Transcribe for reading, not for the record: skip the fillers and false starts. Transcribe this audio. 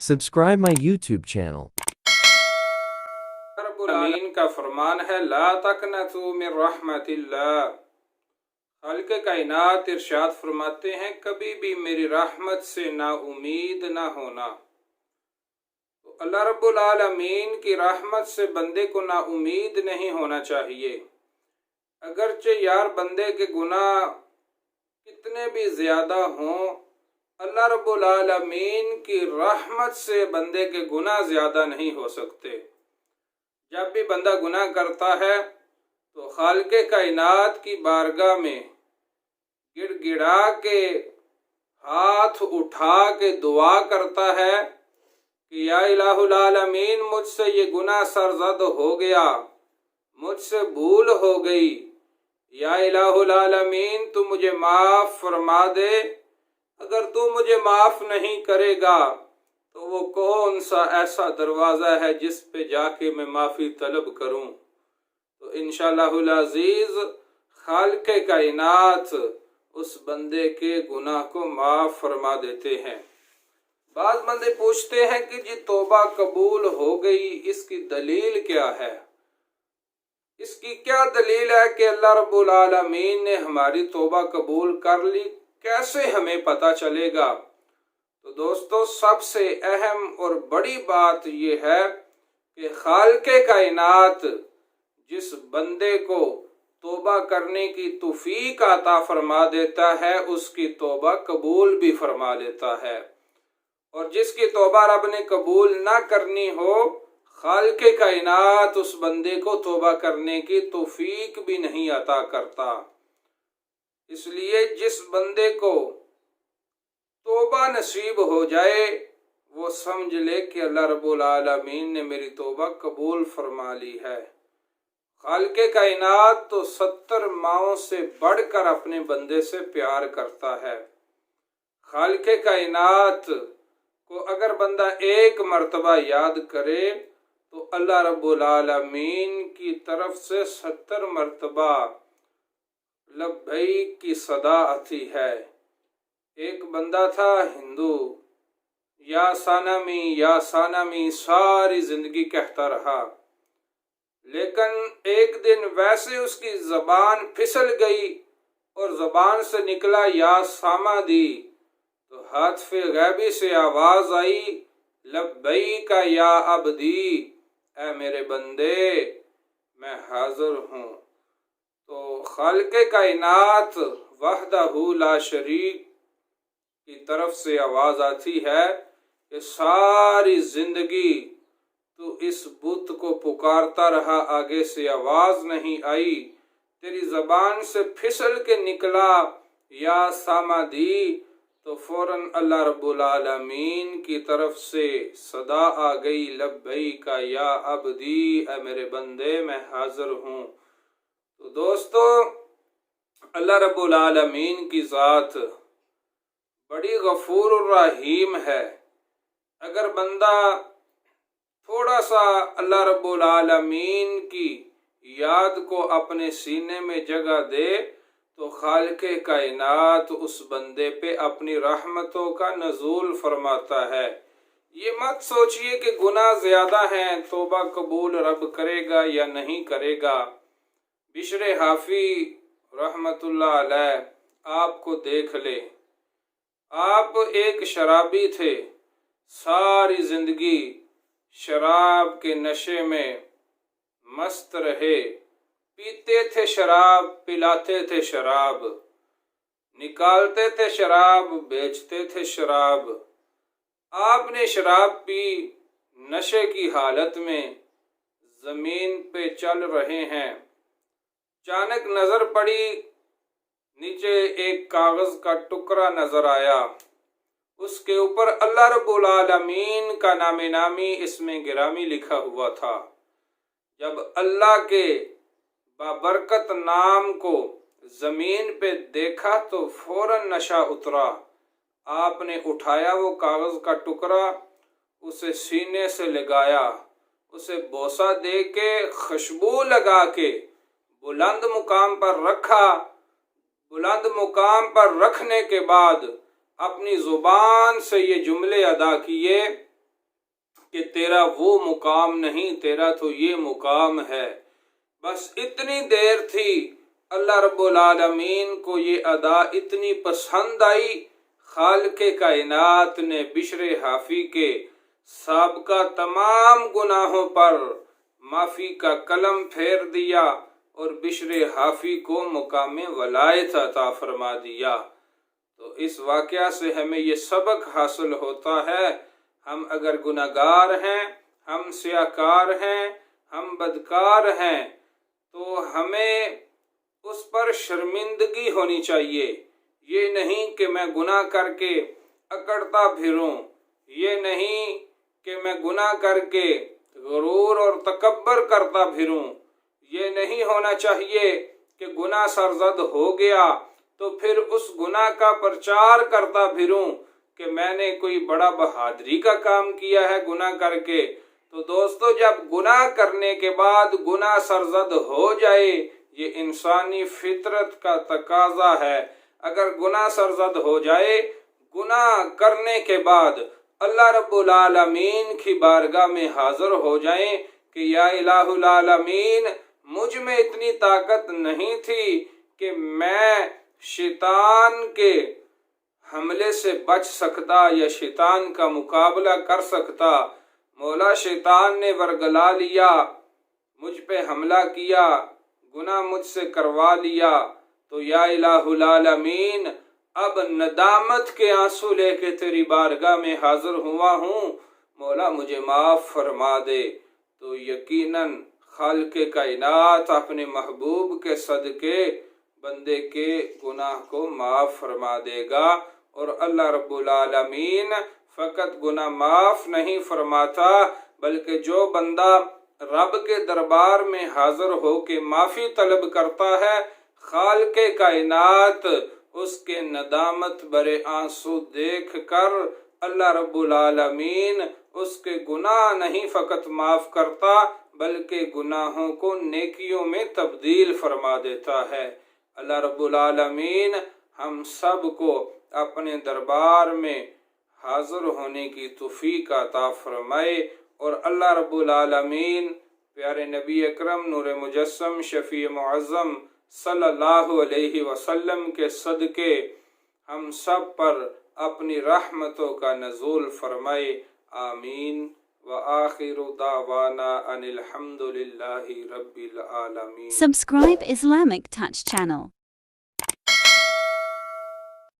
Subscribe my YouTube channel. रब्बुल आमीन का फरमान है ला तकनतू मिन रहमतिल्लाह। खालिक़ कायनात इरशाद फरमाते हैं कभी भी मेरी रहमत से ना उम्मीद ना होना। तो अल्लाह रब्बुल आलमीन की रहमत से बंदे को ना उम्मीद नहीं होना चाहिए। अगरचे यार बंदे के गुनाह कितने भी ज़्यादा हों, अल्लाह रब्बुल आलमीन की रहमत से बंदे के गुनाह ज़्यादा नहीं हो सकते। जब भी बंदा गुनाह करता है तो खालिक़ कायनात की बारगाह में गिड़गिड़ा के हाथ उठा के दुआ करता है कि या इलाहुल आलमीन मुझसे ये गुनाह सरज़द हो गया, मुझसे भूल हो गई, या इलाहुल आलमीन तू मुझे माफ़ फरमा दे। अगर तू मुझे माफ़ नहीं करेगा तो वो कौन सा ऐसा दरवाज़ा है जिस पे जाके मैं माफ़ी तलब करूं। तो इंशाअल्लाहुल अज़ीज़ खालिक़ कायनात उस बंदे के गुनाह को माफ़ फरमा देते हैं। बाज़ बंदे पूछते हैं कि जी तौबा कबूल हो गई, इसकी दलील क्या है? इसकी क्या दलील है कि अल्लाह रब्बुल आलमीन ने हमारी तौबा कबूल कर ली? कैसे हमें पता चलेगा? तो दोस्तों, सबसे अहम और बड़ी बात यह है कि खालिक़ कायनात जिस बंदे को तौबा करने की तौफीक अता फरमा देता है उसकी तौबा कबूल भी फरमा लेता है, और जिसकी तौबा रब ने कबूल ना करनी हो खालिक़ कायनात उस बंदे को तौबा करने की तौफीक भी नहीं अता करता। इसलिए जिस बंदे को तौबा नसीब हो जाए वो समझ ले कि अल्लाह रब्बुल आलमीन ने मेरी तौबा कबूल फरमा ली है। खालिक़ कायनात तो 70 माओं से बढ़कर अपने बंदे से प्यार करता है। खालिक़ कायनात को अगर बंदा एक मर्तबा याद करे तो अल्लाह रब्बुल आलमीन की तरफ से 70 मर्तबा लब्बैक की सदा आती है। एक बंदा था हिंदू, या सानमी सारी जिंदगी कहता रहा, लेकिन एक दिन वैसे उसकी जबान फिसल गई और जबान से निकला या सामादी, तो हातफे गैबी से आवाज आई लब्बैक या अब्दी, ऐ मेरे बंदे मैं हाजिर हूँ। तो खालिक़ कायनात वहदहू ला शरीक की तरफ से आवाज आती है कि सारी जिंदगी तू इस बुत को पुकारता रहा, आगे से आवाज नहीं आई, तेरी जबान से फिसल के निकला या सामादी, तो फौरन अल्लाह रब्बुल आलमीन की तरफ से सदा आ गई लब्बैक या अब्दी, ऐ मेरे बंदे मैं हाजिर हूँ। तो दोस्तों, अल्लाह रब्बुल आलमीन की ज़ात बड़ी गफूर और रहीम है। अगर बंदा थोड़ा सा अल्लाह रब्बुल आलमीन की याद को अपने सीने में जगह दे तो खालिक़ कायनात उस बंदे पे अपनी रहमतों का नज़ूल फरमाता है। ये मत सोचिए कि गुनाह ज़्यादा हैं तौबा कबूल रब करेगा या नहीं करेगा। बिशर हाफी रहमतुल्लाह अलैह आपको देख ले, आप एक शराबी थे, सारी जिंदगी शराब के नशे में मस्त रहे, पीते थे शराब, पिलाते थे शराब, निकालते थे शराब, बेचते थे शराब। आपने शराब पी, नशे की हालत में जमीन पे चल रहे हैं, अचानक नजर पड़ी, नीचे एक कागज का टुकड़ा नजर आया, उसके ऊपर अल्लाह रब्बुल आलमीन का नामे नामी इसमें गिरामी लिखा हुआ था। जब अल्लाह के बाबरकत नाम को जमीन पे देखा तो फौरन नशा उतरा। आपने उठाया वो कागज का टुकड़ा, उसे सीने से लगाया, उसे बोसा दे के खुशबू लगा के बुलंद मुकाम पर रखा। बुलंद मुकाम पर रखने के बाद अपनी जुबान से ये जुमले अदा किए کہ تیرا وہ مقام نہیں، تیرا تو یہ مقام ہے۔ بس اتنی دیر تھی، اللہ رب العالمین کو یہ ادا اتنی پسند آئی، خالق کائنات نے بشر حافی کے سابقہ تمام گناہوں پر معافی کا قلم پھیر دیا اور بشر حافی کو مقام ولایت عطا فرما دیا۔ تو اس واقعہ سے ہمیں یہ سبق حاصل ہوتا ہے، ہم اگر گناہگار ہیں، ہم سیاکار ہیں، ہم بدکار ہیں، تو ہمیں اس پر شرمندگی ہونی چاہیے۔ یہ نہیں کہ میں گناہ کر کے اکڑتا پھروں، یہ نہیں کہ میں گناہ کر کے غرور اور تکبر کرتا پھروں، یہ نہیں ہونا چاہیے کہ گناہ سرزد ہو گیا تو پھر اس گناہ کا پرچار کرتا پھروں کہ میں نے کوئی بڑا بہادری کا کام کیا ہے گناہ کر کے۔ تو دوستو، جب گناہ کرنے کے بعد گناہ سرزد ہو جائے، یہ انسانی فطرت کا تقاضا ہے۔ اگر گناہ سرزد ہو جائے، گناہ کرنے کے بعد اللہ رب العالمین کی بارگاہ میں حاضر ہو جائیں کہ یا الہ العالمین، مجھ میں اتنی طاقت نہیں تھی کہ میں شیطان کے حملے سے بچ سکتا یا شیطان کا مقابلہ کر سکتا۔ مولا، شیطان نے ورگلا لیا، مجھ پہ حملہ کیا، گناہ مجھ سے کروا لیا، تو یا الہ العالمین، اب ندامت کے آنسو لے کے تیری بارگاہ میں حاضر ہوا ہوں، مولا مجھے معاف فرما دے۔ تو یقیناً خالق کائنات اپنے محبوب کے صدقے بندے کے گناہ کو معاف فرما دے گا۔ اور اللہ رب العالمین فقط گناہ معاف نہیں فرماتا، بلکہ جو بندہ رب کے دربار میں حاضر ہو کے معافی طلب کرتا ہے، خالق کائنات اس کے ندامت برے آنسو دیکھ کر اللہ رب العالمین اس کے گناہ نہیں فقط معاف کرتا بلکہ گناہوں کو نیکیوں میں تبدیل فرما دیتا ہے۔ اللہ رب العالمین ہم سب کو اپنے دربار میں حاضر ہونے کی توفیق عطا فرمائے، اور اللہ رب العالمین پیارے نبی اکرم نور مجسم شفیع معظم صلی اللہ علیہ وسلم کے صدقے ہم سب پر اپنی رحمتوں کا نزول فرمائے، آمین۔ وآخر دعوانا ان الحمد للہ رب العالمین۔ Subscribe Islamic Touch channel.